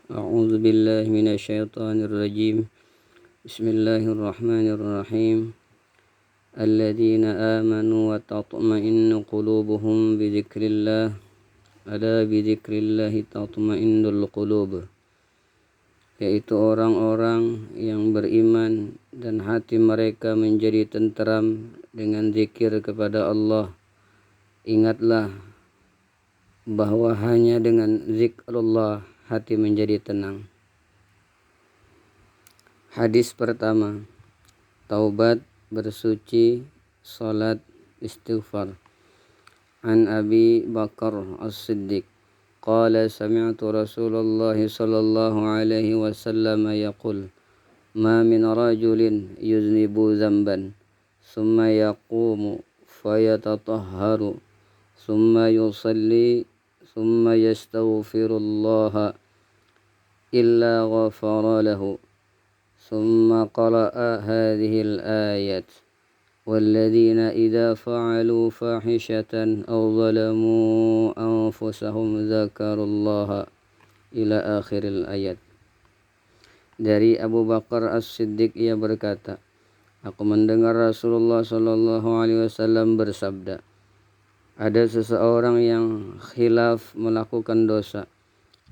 أعوذ بالله من الشيطان الرجيم. بسم الله الرحمن الرحيم. الذين آمنوا وتطمئن قلوبهم بذكر الله ألا بذكر الله تطمئن القلوب, yaitu orang-orang yang beriman dan hati mereka menjadi tenteram dengan zikir kepada Allah. Ingatlah bahwa hanya dengan zikrullah hati menjadi tenang. Hadis pertama, taubat, bersuci, salat, istighfar. An Abi Bakar As-Siddiq qala sami'tu Rasulullah sallallahu alaihi wasallam yaqul ma min rajulin yuznibu dhanban thumma yaqumu fayatatahharu thumma yusalli thumma yastaghfirullaha illa ghafara lahu. ثم قرأ هذه الآية والذين إذا فعلوا فاحشة أو ظلموا أنفسهم ذكروا الله إلى آخر الآيات. Dari Abu Bakar As-Siddiq, ia berkata, aku mendengar Rasulullah Shallallahu Alaihi Wasallam bersabda, ada seseorang yang khilaf melakukan dosa,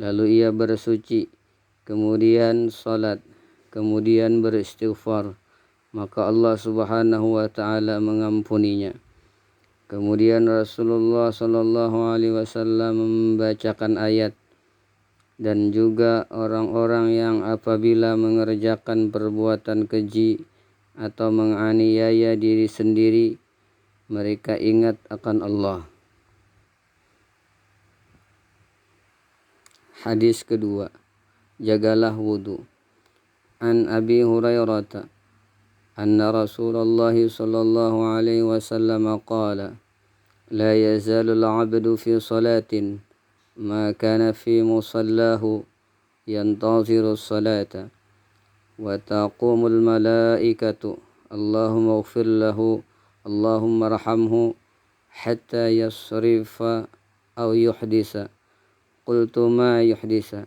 lalu ia bersuci, kemudian salat, kemudian beristighfar, maka Allah Subhanahu wa taala mengampuninya. Kemudian Rasulullah sallallahu alaihi wasallam membacakan ayat, dan juga orang-orang yang apabila mengerjakan perbuatan keji atau menganiaya diri sendiri, mereka ingat akan Allah. Hadis kedua, jagalah wudu. An Abi Hurairah anna Rasulullah sallallahu alaihi wasallam qala la yazalu al-'abdu fi salatin ma kana fi musallahu yantaziru as-salata wa taqumu al-malaikatu Allahumma ighfir lahu Allahumma arhamhu hatta yasrifa aw yuhdisa. Qultu ma yuhdisa?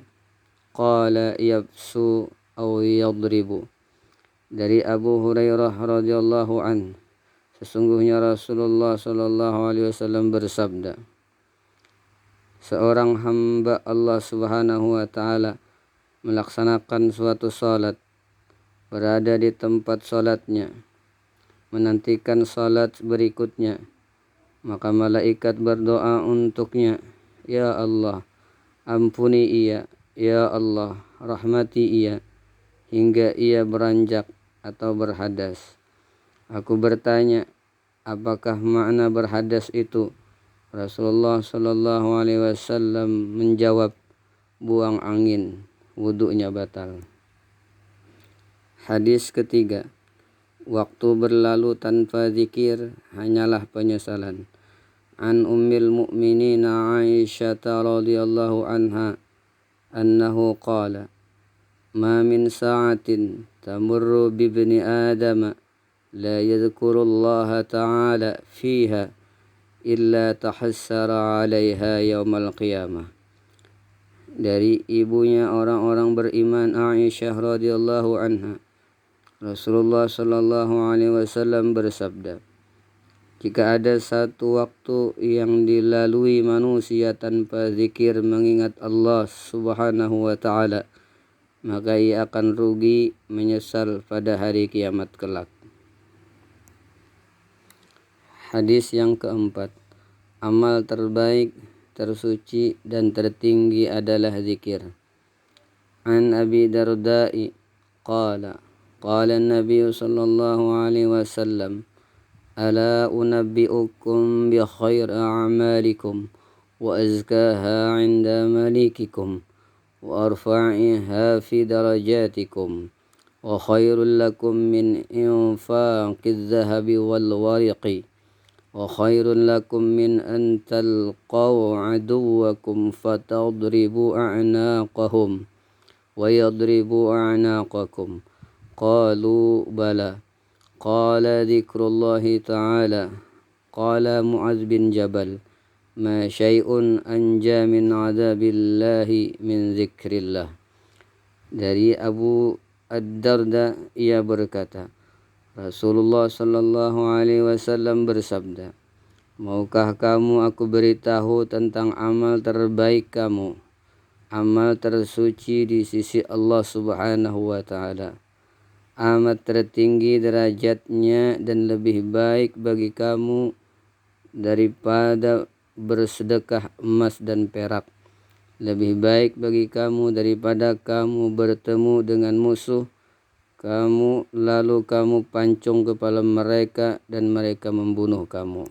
Qala yabsu aw yadribu. Dari Abu Hurairah radhiyallahu an, sesungguhnya Rasulullah sallallahu alaihi wasallam bersabda, seorang hamba Allah Subhanahu wa taala melaksanakan suatu salat, berada di tempat salatnya, menantikan salat berikutnya, maka malaikat berdoa untuknya, ya Allah, ampuni ia, ya Allah, rahmati ia, hingga ia beranjak atau berhadas. Aku bertanya, apakah makna berhadas itu? Rasulullah sallallahu alaihi wasallam menjawab, buang angin, wudunya batal. Hadis ketiga, waktu berlalu tanpa zikir hanyalah penyesalan. An Ummil Mukminin Aisyah radhiyallahu anha annahu qala ma min sa'atin tamurru bibni Adam la yadhkurullaha ta'ala fiha illa tahassara 'alaiha yaumal qiyamah. Dari ibunya orang-orang beriman Aisyah radhiyallahu anha, Rasulullah sallallahu alaihi wasallam bersabda, jika ada satu waktu yang dilalui manusia tanpa zikir mengingat Allah Subhanahu wa taala, maka ia akan rugi, menyesal pada hari kiamat kelak. Hadis yang keempat, amal terbaik, tersuci dan tertinggi adalah zikir. An Abi Darda'i qala qala an-nabiy sallallahu alaihi wasallam ala unabbi'ukum bi khair a'malikum wa azkaha 'inda malikikum wa arfa'iha fi darajatikum wa khairul lakum min infaqiz zahabi wal wariqi wa khairul lakum min an talqaw aduwakum fatadribu a'naqahum wa yadribu a'naqakum. Qalu bala. Qala dzikrullahi ta'ala. Qala Mu'adz bin Jabal, ma syai'un anja min adabillahi min zikrillah. Dari Abu Ad-Darda ia berkata, Rasulullah sallallahu alaihi wasallam bersabda, maukah kamu aku beritahu tentang amal terbaik kamu, amal tersuci di sisi Allah Subhanahu wa taala, amat tertinggi derajatnya dan lebih baik bagi kamu daripada bersedekah emas dan perak, lebih baik bagi kamu daripada kamu bertemu dengan musuh kamu lalu kamu pancung kepala mereka dan mereka membunuh kamu.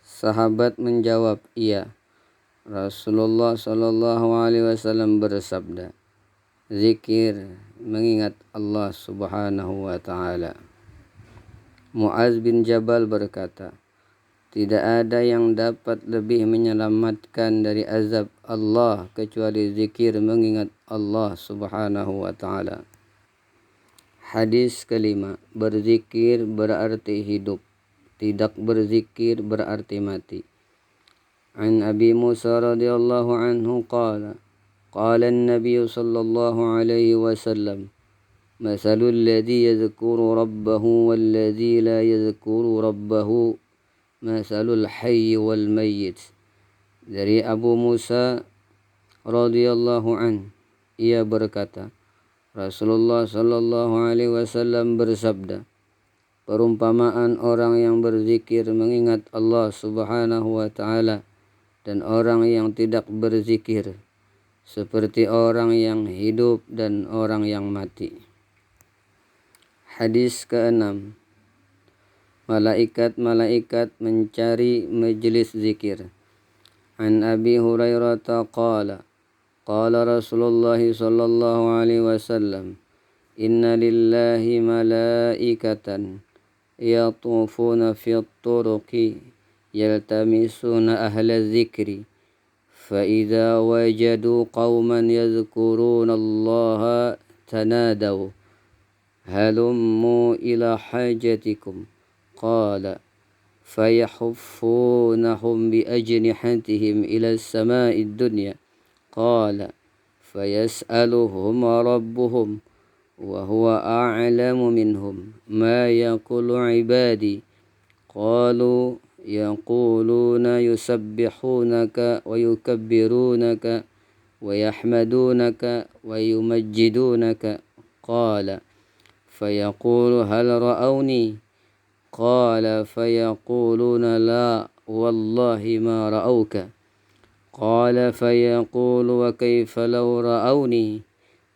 Sahabat menjawab, iya. Rasulullah sallallahu alaihi wasallam bersabda, zikir mengingat Allah Subhanahu wa taala. Muaz bin Jabal berkata, tidak ada yang dapat lebih menyelamatkan dari azab Allah kecuali zikir mengingat Allah Subhanahu wa taala. Hadis kelima, berzikir berarti hidup, tidak berzikir berarti mati. An Abi Musa radhiyallahu anhu qala an-nabiy sallallahu alaihi wasallam, masalul ladzi yadhkuru rabbahu wal ladzi la yadhkuru rabbahu masalul hayy wal mayyit. Dari Abu Musa radhiyallahu anhu ia berkata, Rasulullah sallallahu alaihi wasallam bersabda, perumpamaan orang yang berzikir mengingat Allah Subhanahu wa taala dan orang yang tidak berzikir seperti orang yang hidup dan orang yang mati. Hadis ke-6. Malaikat-malaikat mencari majelis zikir. An Abi Hurairah qala قال رسول الله صلى الله عليه وسلم إن لله ملائكة يطوفون في الطرق يلتمسون أهل الذكر فإذا وجدوا قوما يذكرون الله تنادوا هلموا إلى حاجتكم قال فيحفونهم بأجنحتهم إلى السماء الدنيا قال فيسألهم ربهم وهو أعلم منهم ما يقول عبادي قالوا يقولون يسبحونك ويكبرونك ويحمدونك ويمجدونك قال فيقول هل رأوني قال فيقولون لا والله ما رأوك قال فيقول وكيف لو رأوني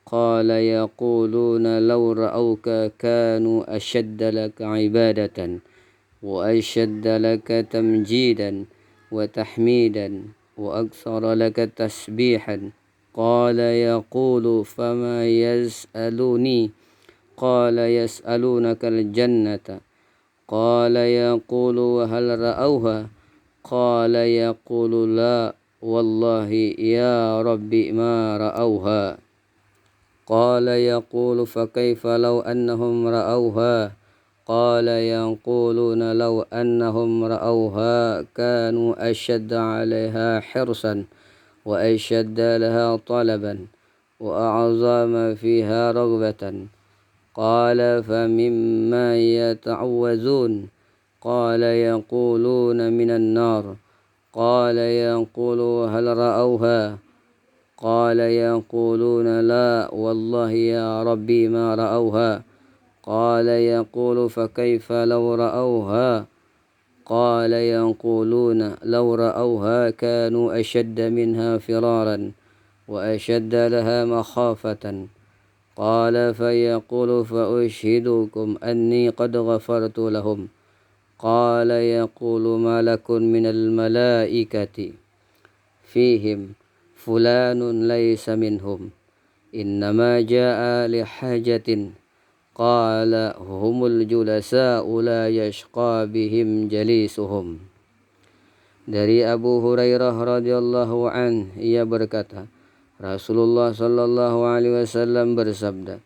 قال يقولون لو رأوك كانوا أشد لك عبادة وأشد لك تمجيدا وتحميدا وأكثر لك تسبيحا قال يقول فما يسألوني قال يسألونك الجنة قال يقول وهل رأوها قال يقول لا والله يا ربي ما رأوها قال يقول فكيف لو أنهم رأوها قال يقولون لو أنهم رأوها كانوا أشد عليها حرصا وأشد لها طلبا وأعظم فيها رغبة قال فمما يتعوذون قال يقولون من النار قال يقول هل رأوها قال يقولون لا والله يا ربي ما رأوها قال يقول فكيف لو رأوها قال يقولون لو رأوها كانوا أشد منها فرارا وأشد لها مخافة قال فيقول فأشهدكم أني قد غفرت لهم قال يقول ملك من الملائكة فيهم فلان ليس منهم إنما جاء لحاجة قال هم الجلساء لا يشقى بهم جليسهم. Dari Abu Hurairah radhiyallahu an ia berkata, Rasulullah sallallahu alaihi wasallam bersabda,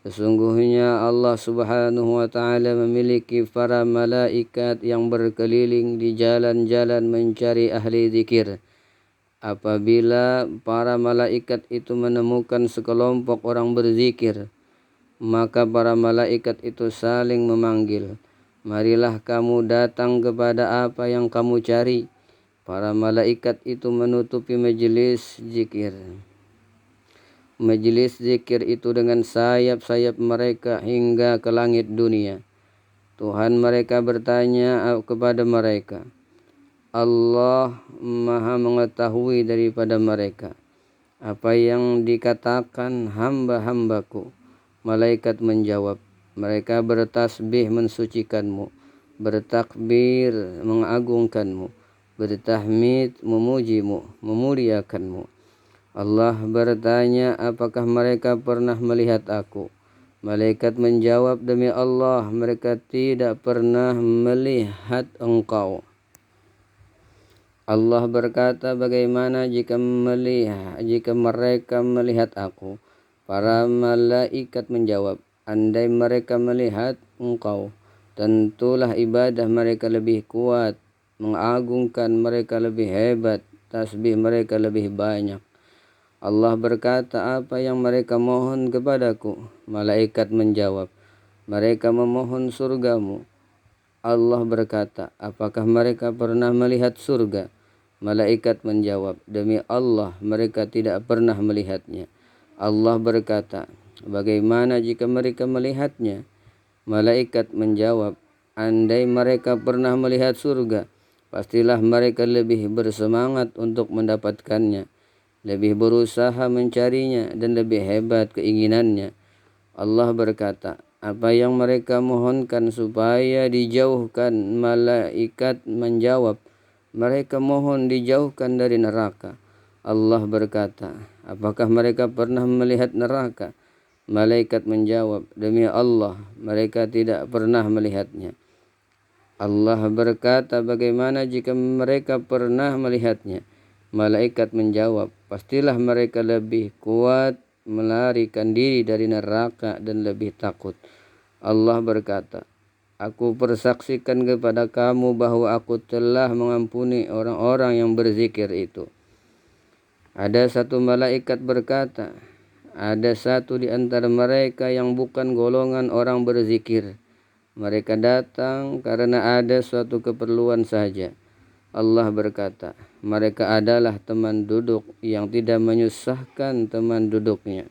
sesungguhnya Allah Subhanahu wa taala memiliki para malaikat yang berkeliling di jalan-jalan mencari ahli zikir Apabila para malaikat itu menemukan sekelompok orang berzikir, maka para malaikat itu saling memanggil, marilah kamu datang kepada apa yang kamu cari. Para malaikat itu menutupi majelis zikir. Majelis zikir itu dengan sayap-sayap mereka hingga ke langit dunia. Tuhan mereka bertanya kepada mereka, Allah Maha mengetahui daripada mereka apa yang dikatakan hamba-hambaku. Malaikat menjawab, mereka bertasbih mensucikanmu, bertakbir mengagungkanmu, bertahmid memujimu, memuliakanmu. Allah bertanya, apakah mereka pernah melihat aku? Malaikat menjawab, demi Allah, mereka tidak pernah melihat engkau. Allah berkata, bagaimana jika mereka melihat aku? Para malaikat menjawab, andai mereka melihat engkau, tentulah ibadah mereka lebih kuat, mengagungkan mereka lebih hebat, tasbih mereka lebih banyak. Allah berkata, apa yang mereka mohon kepadaku? Malaikat menjawab, mereka memohon surgamu. Allah berkata, apakah mereka pernah melihat surga? Malaikat menjawab, demi Allah, mereka tidak pernah melihatnya. Allah berkata, bagaimana jika mereka melihatnya? Malaikat menjawab, andai mereka pernah melihat surga, pastilah mereka lebih bersemangat untuk mendapatkannya, lebih berusaha mencarinya, dan lebih hebat keinginannya. Allah berkata, apa yang mereka mohonkan supaya dijauhkan? Malaikat menjawab, mereka mohon dijauhkan dari neraka. Allah berkata, apakah mereka pernah melihat neraka? Malaikat menjawab, demi Allah, mereka tidak pernah melihatnya. Allah berkata, bagaimana jika mereka pernah melihatnya? Malaikat menjawab, pastilah mereka lebih kuat melarikan diri dari neraka dan lebih takut. Allah berkata, aku persaksikan kepada kamu bahwa aku telah mengampuni orang-orang yang berzikir itu. Ada satu malaikat berkata, ada satu di antara mereka yang bukan golongan orang berzikir. Mereka datang karena ada suatu keperluan saja. Allah berkata, mereka adalah teman duduk yang tidak menyusahkan teman duduknya.